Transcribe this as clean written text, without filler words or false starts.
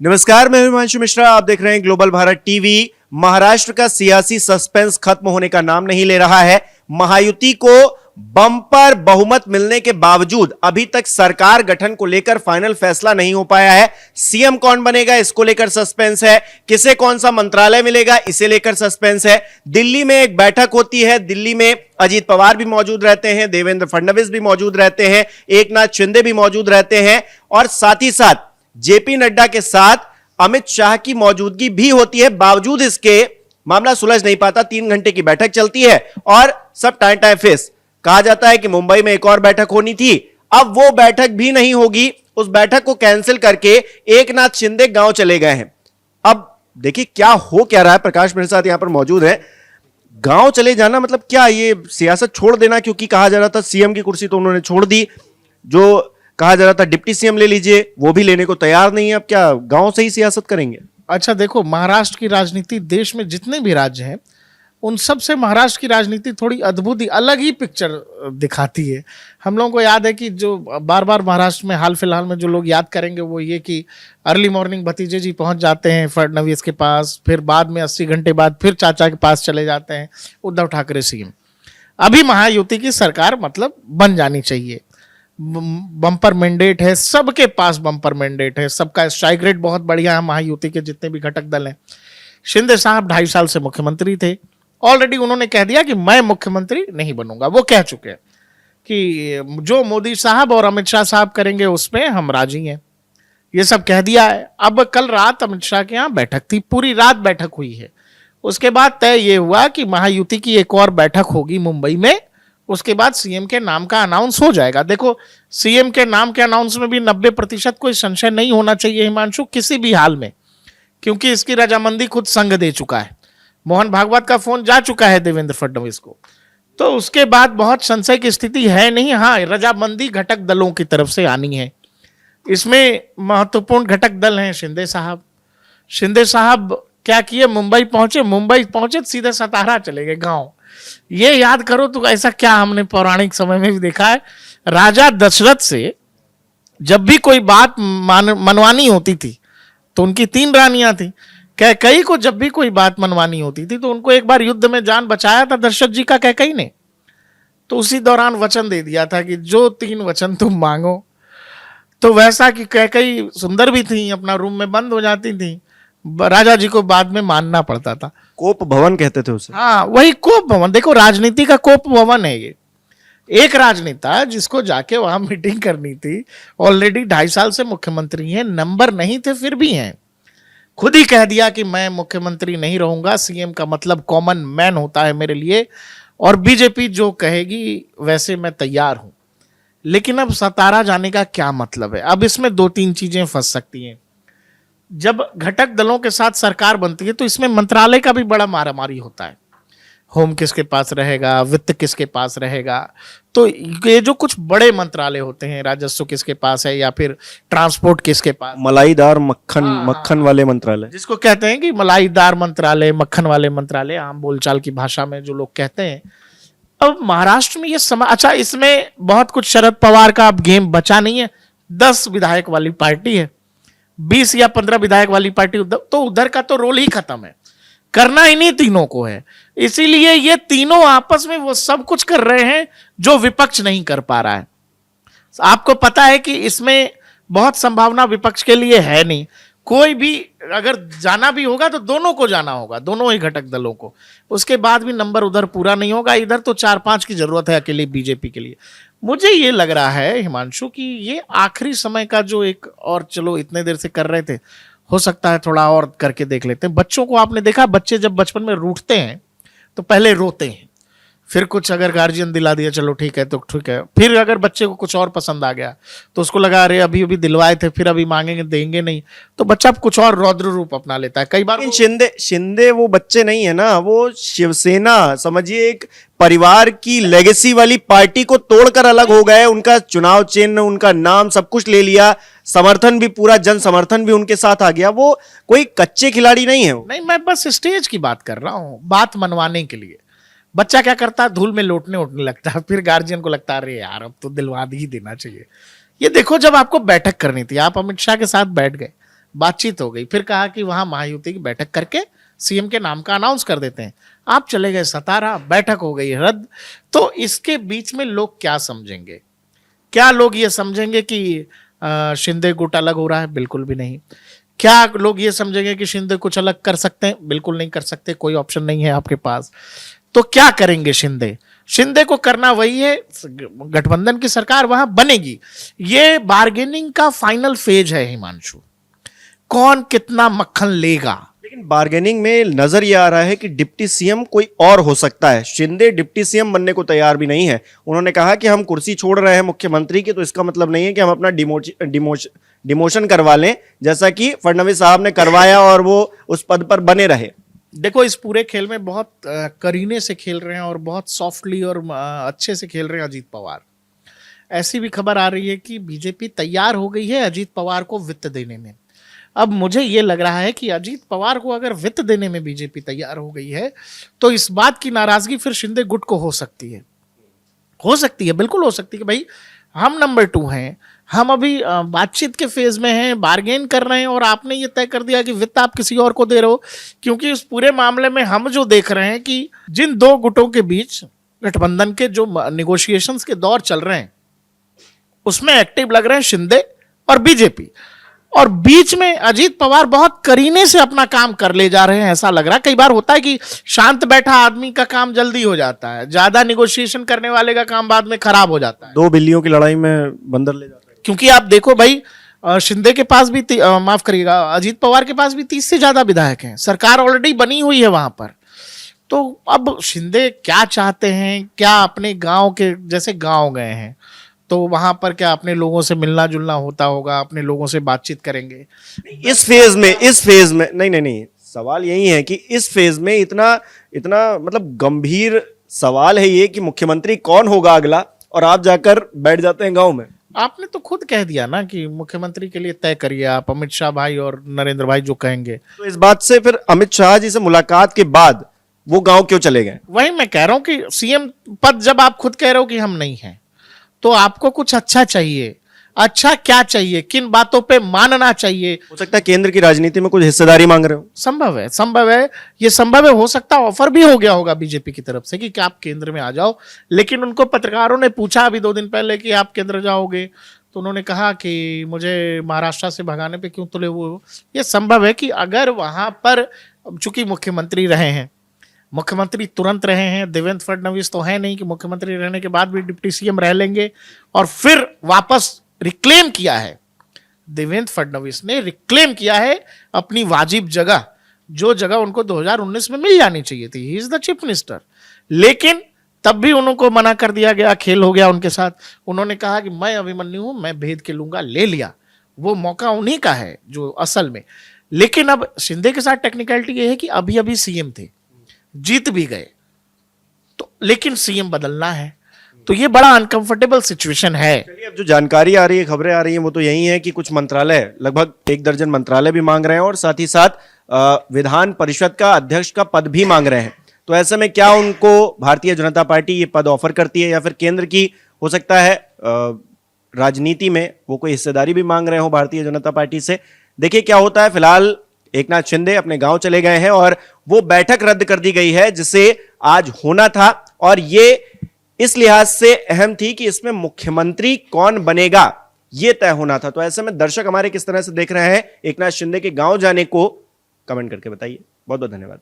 नमस्कार, मैं हिमांशु मिश्रा। आप देख रहे हैं ग्लोबल भारत टीवी। महाराष्ट्र का सियासी सस्पेंस खत्म होने का नाम नहीं ले रहा है। महायुति को बम्पर बहुमत मिलने के बावजूद अभी तक सरकार गठन को लेकर फाइनल फैसला नहीं हो पाया है। सीएम कौन बनेगा, इसको लेकर सस्पेंस है। किसे कौन सा मंत्रालय मिलेगा, इसे लेकर सस्पेंस है। दिल्ली में एक बैठक होती है। दिल्ली में अजीत पवार भी मौजूद रहते हैं, देवेंद्र फडणवीस भी मौजूद रहते हैं, एकनाथ शिंदे भी मौजूद रहते हैं और साथ ही साथ जेपी नड्डा के साथ अमित शाह की मौजूदगी भी होती है। बावजूद इसके मामला सुलझ नहीं पाता। 3 घंटे की बैठक चलती है और सब टाइम टाइम फेस। कहा जाता है कि मुंबई में एक और बैठक होनी थी, अब वो बैठक भी नहीं होगी। उस बैठक को कैंसिल करके एकनाथ शिंदे गांव चले गए हैं। अब देखिए क्या हो क्या रहा है। प्रकाश मेरे साथ यहां पर मौजूद है। गांव चले जाना मतलब क्या, ये सियासत छोड़ देना? क्योंकि कहा जा रहा था सीएम की कुर्सी तो उन्होंने छोड़ दी, जो कहा जा रहा था डिप्टी सीएम ले लीजिए, वो भी लेने को तैयार नहीं है। अब क्या गांव से ही सियासत करेंगे? अच्छा देखो, महाराष्ट्र की राजनीति देश में जितने भी राज्य हैं उन सब से महाराष्ट्र की राजनीति थोड़ी अद्भुत ही अलग ही पिक्चर दिखाती है। हम लोगों को याद है कि जो बार बार महाराष्ट्र में हाल फिलहाल में जो लोग याद करेंगे वो ये कि अर्ली मॉर्निंग भतीजे जी पहुंच जाते हैं फडणवीस के पास, फिर बाद में 80 घंटे बाद फिर चाचा के पास चले जाते हैं उद्धव ठाकरे सीएम। अभी महायुति की सरकार मतलब बन जानी चाहिए। बम्पर मैंडेट है, सबके पास बम्पर मैंडेट है, सबका स्ट्राइक रेट बहुत बढ़िया है। महायुति के जितने भी घटक दल हैं, शिंदे साहब 2.5 साल से मुख्यमंत्री थे। ऑलरेडी उन्होंने कह दिया कि मैं मुख्यमंत्री नहीं बनूंगा। वो कह चुके हैं कि जो मोदी साहब और अमित शाह साहब करेंगे उसमें हम राजी हैं। ये सब कह दिया है। अब कल रात अमित शाह के यहाँ बैठक थी, पूरी रात बैठक हुई है। उसके बाद तय ये हुआ कि महायुति की एक और बैठक होगी मुंबई में। उसके बाद सीएम के नाम का अनाउंस हो जाएगा। देखो, सीएम के नाम के अनाउंस में भी 90% कोई संशय नहीं होना चाहिए हिमांशु, किसी भी हाल में, क्योंकि इसकी रजामंदी खुद संघ दे चुका है। मोहन भागवत का फोन जा चुका है देवेंद्र फडणवीस को, तो उसके बाद बहुत संशय की स्थिति है नहीं। हाँ, रजामंदी घटक दलों की तरफ से आनी है। इसमें महत्वपूर्ण घटक दल हैं शिंदे साहब। शिंदे साहब क्या किए, मुंबई पहुंचे सीधे सतारा चले गए गाँव। ये याद करो तो ऐसा क्या हमने पौराणिक समय में भी देखा है। राजा दशरथ से जब भी कोई बात मनवानी होती थी तो उनकी 3 रानियां थी। कैकई को जब भी कोई बात मनवानी होती थी तो उनको एक बार युद्ध में जान बचाया था दशरथ जी का कैकई ने। तो उसी दौरान वचन दे दिया था कि जो 3 वचन तुम मांगो। तो वैसा कि कैकई सुंदर भी थी, अपना रूम में बंद हो जाती थी, राजा जी को बाद में मानना पड़ता था। कोप भवन कहते थे उसे। हाँ, वही कोप भवन। देखो, राजनीति का कोप भवन है ये। एक राजनेता जिसको जाके वहां मीटिंग करनी थी, ऑलरेडी 2.5 साल से मुख्यमंत्री हैं, नंबर नहीं थे फिर भी हैं, खुद ही कह दिया कि मैं मुख्यमंत्री नहीं रहूंगा। सीएम का मतलब कॉमन मैन होता है मेरे लिए, और बीजेपी जो कहेगी वैसे मैं तैयार हूं। लेकिन अब सतारा जाने का क्या मतलब है? अब इसमें 2-3 चीजें फंस सकती हैं। जब घटक दलों के साथ सरकार बनती है तो इसमें मंत्रालय का भी बड़ा मारामारी होता है। होम किसके पास रहेगा, वित्त किसके पास रहेगा। तो ये जो कुछ बड़े मंत्रालय होते हैं, राजस्व किसके पास है या फिर ट्रांसपोर्ट किसके पास, मलाईदार मक्खन वाले मंत्रालय जिसको कहते हैं कि मलाईदार मंत्रालय, मक्खन वाले मंत्रालय, आम बोलचाल की भाषा में जो लोग कहते हैं। अब महाराष्ट्र में ये अच्छा, इसमें बहुत कुछ शरद पवार का अब गेम बचा नहीं है। 10 विधायक वाली पार्टी है, 20 या 15 विधायक वाली पार्टी, तो उधर का तो रोल ही खत्म है। करना इन्हीं तीनों को है। इसीलिए ये तीनों आपस में वो सब कुछ कर रहे हैं जो विपक्ष नहीं कर पा रहा है। आपको पता है कि इसमें बहुत संभावना विपक्ष के लिए है नहीं। कोई भी अगर जाना भी होगा तो दोनों को जाना होगा, दोनों ही घटक दलों को। उसके बाद भी नंबर उधर पूरा नहीं होगा। इधर तो 4-5 की जरूरत है अकेले बीजेपी के लिए। मुझे ये लग रहा है हिमांशु कि ये आखिरी समय का जो एक, और चलो इतने देर से कर रहे थे, हो सकता है थोड़ा और करके देख लेते हैं। बच्चों को आपने देखा, बच्चे जब बचपन में रूठते हैं तो पहले रोते हैं, फिर कुछ अगर गार्जियन दिला दिया चलो ठीक है तो ठीक है, फिर अगर बच्चे को कुछ और पसंद आ गया तो उसको लगा अरे अभी अभी दिलवाए थे फिर अभी मांगेंगे देंगे नहीं, तो बच्चा कुछ और रौद्र रूप अपना लेता है। कई बार शिंदे वो बच्चे नहीं है ना, वो शिवसेना समझिए एक परिवार की लेगेसी वाली पार्टी को तोड़कर अलग हो गए। उनका चुनाव चिन्ह, उनका नाम, सब कुछ ले लिया, समर्थन भी, पूरा जन समर्थन भी उनके साथ आ गया। वो कोई कच्चे खिलाड़ी नहीं है। नहीं, मैं बस स्टेज की बात कर रहा हूँ, बात मनवाने के लिए। बच्चा क्या करता है, धूल में लौटने उठने लगता है, फिर गार्जियन को लगता है अरे यार अब तो दिलवा ही देना चाहिए। ये देखो, जब आपको बैठक करनी थी, आप अमित शाह के साथ बैठ गए, बातचीत हो गई, फिर कहा कि वहां महायुति की बैठक करके सीएम के नाम का अनाउंस कर देते हैं। आप चले गए सतारा, बैठक हो गई रद्द। तो इसके बीच में लोग क्या समझेंगे? क्या लोग ये समझेंगे कि शिंदे गुट अलग हो रहा है? बिल्कुल भी नहीं। क्या लोग ये समझेंगे कि शिंदे कुछ अलग कर सकते हैं? बिल्कुल नहीं कर सकते, कोई ऑप्शन नहीं है आपके पास। तो क्या करेंगे शिंदे? शिंदे को करना वही है, गठबंधन की सरकार वहां बनेगी। ये बार्गेनिंग का फाइनल फेज है हिमांशु, कौन कितना मक्खन लेगा। लेकिन बार्गेनिंग में नजर ये आ रहा है कि डिप्टी सीएम कोई और हो सकता है। शिंदे डिप्टी सीएम बनने को तैयार भी नहीं है। उन्होंने कहा कि हम कुर्सी छोड़ रहे हैं मुख्यमंत्री की, तो इसका मतलब नहीं है कि हम अपना डिमोशन करवा लें, जैसा कि फडणवीस साहब ने करवाया और वो उस पद पर बने रहे। देखो, इस पूरे खेल में बहुत करीने से खेल रहे हैं और बहुत सॉफ्टली और अच्छे से खेल रहे हैं अजीत पवार। ऐसी भी खबर आ रही है कि बीजेपी तैयार हो गई है अजीत पवार को वित्त देने में। अब मुझे ये लग रहा है कि अजीत पवार को अगर वित्त देने में बीजेपी तैयार हो गई है, तो इस बात की नाराजगी फिर शिंदे गुट को हो सकती है, बिल्कुल हो सकती है कि भाई हम नंबर 2 हैं, हम अभी बातचीत के फेज में हैं, बार्गेन कर रहे हैं, और आपने ये तय कर दिया कि वित्त आप किसी और को दे रहे हो। क्योंकि इस पूरे मामले में हम जो देख रहे हैं कि जिन दो गुटों के बीच गठबंधन के जो निगोशिएशंस के दौर चल रहे हैं, उसमें एक्टिव लग रहे हैं शिंदे और बीजेपी, और बीच में अजीत पवार बहुत करीने से अपना काम कर ले जा रहे हैं। ऐसा लग रहा है, कई बार होता है कि शांत बैठा आदमी का काम जल्दी हो जाता है, ज्यादा निगोशिएशन करने वाले का काम बाद में खराब हो जाता है। 2 बिल्लियों की लड़ाई में बंदर ले जाता है। क्योंकि आप देखो भाई, शिंदे के पास भी माफ करिएगा, अजीत पवार के पास भी 30 से ज्यादा विधायक हैं, सरकार ऑलरेडी बनी हुई है वहां पर। तो अब शिंदे क्या चाहते हैं? क्या अपने गांव के जैसे गांव गए हैं तो वहां पर क्या अपने लोगों से मिलना जुलना होता होगा, अपने लोगों से बातचीत करेंगे? इस फेज में नहीं, सवाल यही है कि इस फेज में इतना मतलब गंभीर सवाल है ये कि मुख्यमंत्री कौन होगा अगला, और आप जाकर बैठ जाते हैं गांव में। आपने तो खुद कह दिया ना कि मुख्यमंत्री के लिए तय करिए आप, अमित शाह भाई और नरेंद्र भाई जो कहेंगे। तो इस बात से फिर अमित शाह जी से मुलाकात के बाद वो गांव क्यों चले गए? वही मैं कह रहा हूं कि सीएम पद जब आप खुद कह रहे हो कि हम नहीं हैं, तो आपको कुछ अच्छा चाहिए। अच्छा क्या चाहिए? किन बातों पे मानना चाहिए? हो सकता है केंद्र की राजनीति में कुछ हिस्सेदारी मांग रहे हो। संभव है, ये संभव है। हो सकता है ऑफर भी हो गया होगा बीजेपी की तरफ से कि आप केंद्र में आ जाओ, लेकिन उनको पत्रकारों ने पूछा अभी 2 दिन पहले कि आप केंद्र जाओगे, तो उन्होंने कहा कि मुझे महाराष्ट्र से भगाने पे क्यों तुले हुए हो। ये संभव है कि अगर वहां पर, चूंकि मुख्यमंत्री रहे हैं, मुख्यमंत्री तुरंत रहे हैं, देवेंद्र फडणवीस तो है नहीं कि मुख्यमंत्री रहने के बाद भी डिप्टी सीएम रह लेंगे, और फिर वापस रिक्लेम किया है, देवेंद्र फडणवीस ने रिक्लेम किया है अपनी वाजिब जगह, जो जगह उनको 2019 में मिल जानी चाहिए थी। He is the chief minister. लेकिन तब भी उनको मना कर दिया गया, खेल हो गया उनके साथ। उन्होंने कहा कि मैं अभिमन्यु हूं, मैं भेद के लूंगा, ले लिया। वो मौका उन्हीं का है जो असल में। लेकिन अब शिंदे के साथ टेक्निकलिटी ये है कि अभी अभी सीएम थे, जीत भी गए, तो लेकिन सीएम बदलना है, तो ये बड़ा अनकंफर्टेबल सिचुएशन है। चलिए, अब जो जानकारी आ रही है, खबरें आ रही हैं, वो तो यही है कि कुछ मंत्रालय, लगभग 1 दर्जन मंत्रालय भी मांग रहे हैं, और साथ ही साथ विधान परिषद का अध्यक्ष का पद भी मांग रहे हैं। तो ऐसे में क्या उनको भारतीय जनता पार्टी ये पद ऑफर करती है, या फिर केंद्र की हो सकता है राजनीति में वो कोई हिस्सेदारी भी मांग रहे हो भारतीय जनता पार्टी से? देखिए क्या होता है। फिलहाल एकनाथ शिंदे अपने गांव चले गए हैं, और वो बैठक रद्द कर दी गई है जिसे आज होना था, और ये इस लिहाज से अहम थी कि इसमें मुख्यमंत्री कौन बनेगा ये तय होना था। तो ऐसे में दर्शक हमारे किस तरह से देख रहे हैं एकनाथ शिंदे के गांव जाने को, कमेंट करके बताइए। बहुत बहुत धन्यवाद।